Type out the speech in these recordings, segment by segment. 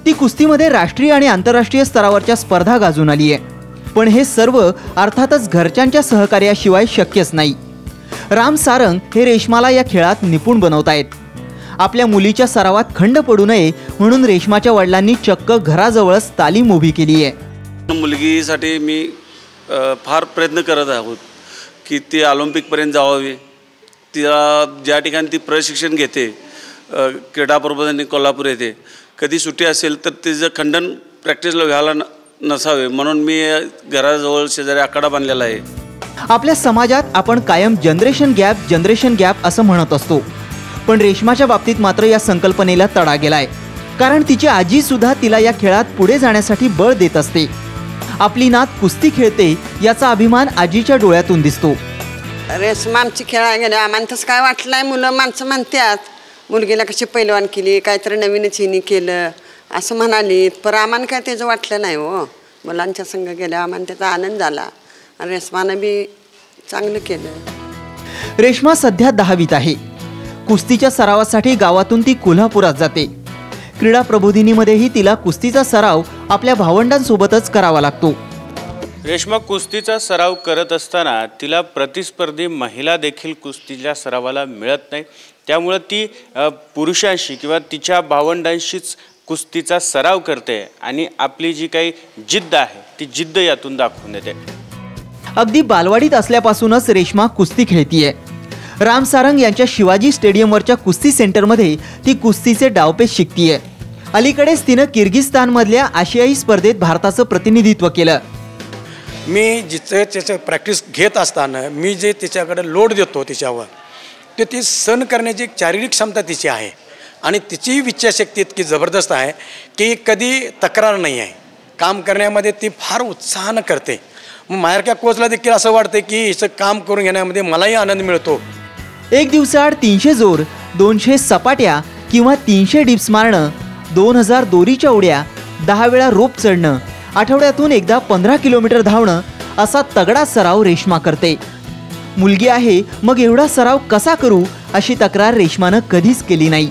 ती कुस्तीमध्ये राष्ट्रीय आणि आंतरराष्ट्रीय स्तरावरच्या स्पर्धा गाजून आली आहे। पण हे सर्व अर्थातच घरच्यांच्या सहकार्याशिवाय शक्यच नाही। राम सारंग हे रेश्माला या खेळात निपुण बनवतायत। आपल्या मुलीच्या सरावात खंड पडू नये म्हणून रेश्माच्या वडिलांनी चक्क घराजवळच तालीम उभी केली आहे। मुलगीसाठी मी फार प्रयत्न करत आहोत की ती ऑलिम्पिकपर्यंत जावावी। तिला ज्या ठिकाणी ती प्रशिक्षण घेते क्रीडा प्रबोधिनी कोल्हापूर येथे कधी सुट्टी असेल तर तिचं खंडन प्रॅक्टिसला व्हायला नसावे म्हणून मी घराजवळ शेजारी आखाडा बांधलेला आहे। आपल्या समाजात आपण कायम जनरेशन गॅप असं म्हणत असतो, पण रेश्माच्या बाबतीत मात्र या संकल्पनेला तडा गेलाय। कारण तिची आजी सुद्धा तिला या खेळात पुढे जाण्यासाठी बळ देत असते। आपली नात कुस्ती खेळते याचा अभिमान आजीच्या डोळ्यातून दिसतो। रेश्मा आमची खेळायला गेले आम्हाला तसं काय वाटलं नाही। मुलं माणसं म्हणतात मुलगीला कशी पैलवान केली, काहीतरी नवीनच हिनी केलं असं म्हणाली, पण आम्हाला काय त्याचं वाटलं नाही हो। मुलांच्या संग गेल्या आम्हाला त्याचा आनंद झाला आणि रेश्मानं बी चांगलं केलं। रेश्मा सध्या 10वीत आहे। कुस्तीच्या सरावासाठी गावातून ती कोल्हापुरात जाते। क्रीडा प्रबोधिनीमध्येही तिला कुस्तीचा सराव आपल्या भावंडांसोबतच करावा लागतो। रेश्मा कुस्तीचा सराव करत असताना तिला प्रतिस्पर्धी महिला देखील कुस्तीच्या सरावाला मिळत नाही, त्यामुळे ती पुरुषांशी किंवा तिच्या भावंडांशीच कुस्तीचा सराव करते आणि आपली जी काही जिद्द आहे ती जिद्द यातून दाखवून देते। अगदी बालवाडीत असल्यापासूनच रेश्मा कुस्ती खेळतीये। राम सारंग यांच्या शिवाजी स्टेडियमवरच्या कुस्ती सेंटरमध्ये ती कुस्तीचे डावपेच शिकतीये। अलीकडेच तिनं किर्गिस्तानमधल्या आशियाई स्पर्धेत भारताचं प्रतिनिधित्व केलं। मी जिथे त्याचं प्रॅक्टिस घेत असताना मी जे तिच्याकडे लोड देतो तिच्यावर ते ती सहन करण्याची एक शारीरिक क्षमता तिची आहे आणि तिची इच्छाशक्ती इतकी जबरदस्त आहे की कधी तक्रार नाही आहे। काम करण्यामध्ये ती फार उत्साहानं करते। मग माहेरच्या कोचला देखील असं वाटतं की हिचं काम करून घेण्यामध्ये मलाही आनंद मिळतो। एक दिवसाआड 300 जोर, 200 सपाट्या किंवा 300 डिप्स मारणं, 2000 दोरीच्या उड्या, 10 वेळा रोप चढणं, आठवड्यातून एकदा 15 किलोमीटर धावणं असा तगडा सराव रेश्मा करते। मुलगी आहे मग एवढा सराव कसा करू अशी तक्रार रेश्मानं कधीच केली नाही।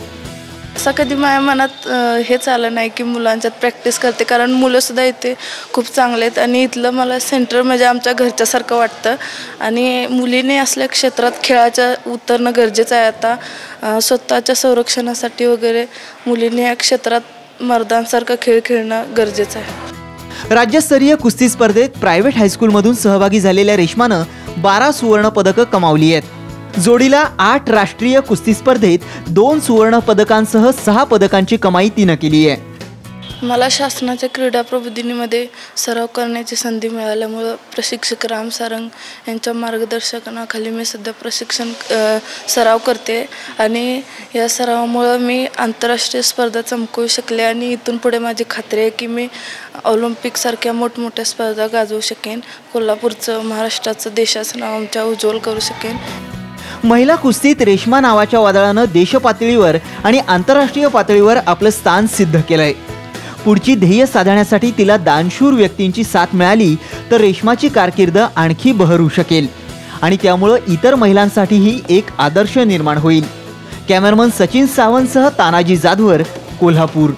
असं कधी माझ्या मनात हेच आलं नाही की मुलांच्यात प्रॅक्टिस करते, कारण मुलंसुद्धा इथे खूप चांगले आहेत आणि इथलं मला सेंटर म्हणजे आमच्या घरच्यासारखं वाटतं आणि मुलीने असल्या क्षेत्रात खेळाच्या उतरणं गरजेचं आहे। आता स्वतःच्या संरक्षणासाठी वगैरे मुलीने या क्षेत्रात मर्दांसारखं खेळ खेळणं गरजेचं आहे। राज्यस्तरीय कुस्ती स्पर्धेत प्रायव्हेट हायस्कूलमधून सहभागी झालेल्या रेश्मानं 12 सुवर्ण पदकं कमावली आहेत। जोडीला 8 राष्ट्रीय कुस्ती स्पर्धेत 2 सुवर्ण पदकांसह 6 पदकांची कमाई तिनं केली आहे। मला शासनाच्या क्रीडा प्रबोधिनीमध्ये सराव करण्याची संधी मिळाल्यामुळं प्रशिक्षक राम सारंग यांच्या मार्गदर्शनाखाली मी सध्या सराव करते आणि या सरावामुळं मी आंतरराष्ट्रीय स्पर्धा चमकवू शकले आणि इथून पुढे माझी खात्री आहे की मी ऑलिम्पिकसारख्या मोठमोठ्या स्पर्धा गाजवू शकेन। कोल्हापूरचं, महाराष्ट्राचं, देशाचं नाव आमच्या उज्ज्वल करू शकेन। महिला कुस्तीत रेश्मा नावाच्या वादळानं देशपातळीवर आणि आंतरराष्ट्रीय पातळीवर आपलं स्थान सिद्ध केलंय। पुढची ध्येय साधण्यासाठी तिला दानशूर व्यक्तींची साथ मिळाली तर रेश्माची कारकीर्द आणखी बहरू शकेल आणि त्यामुळे इतर महिलांसाठीही एक आदर्श निर्माण होईल। कॅमेरामन सचिन सावंतसह तानाजी जाधवर, कोल्हापूर।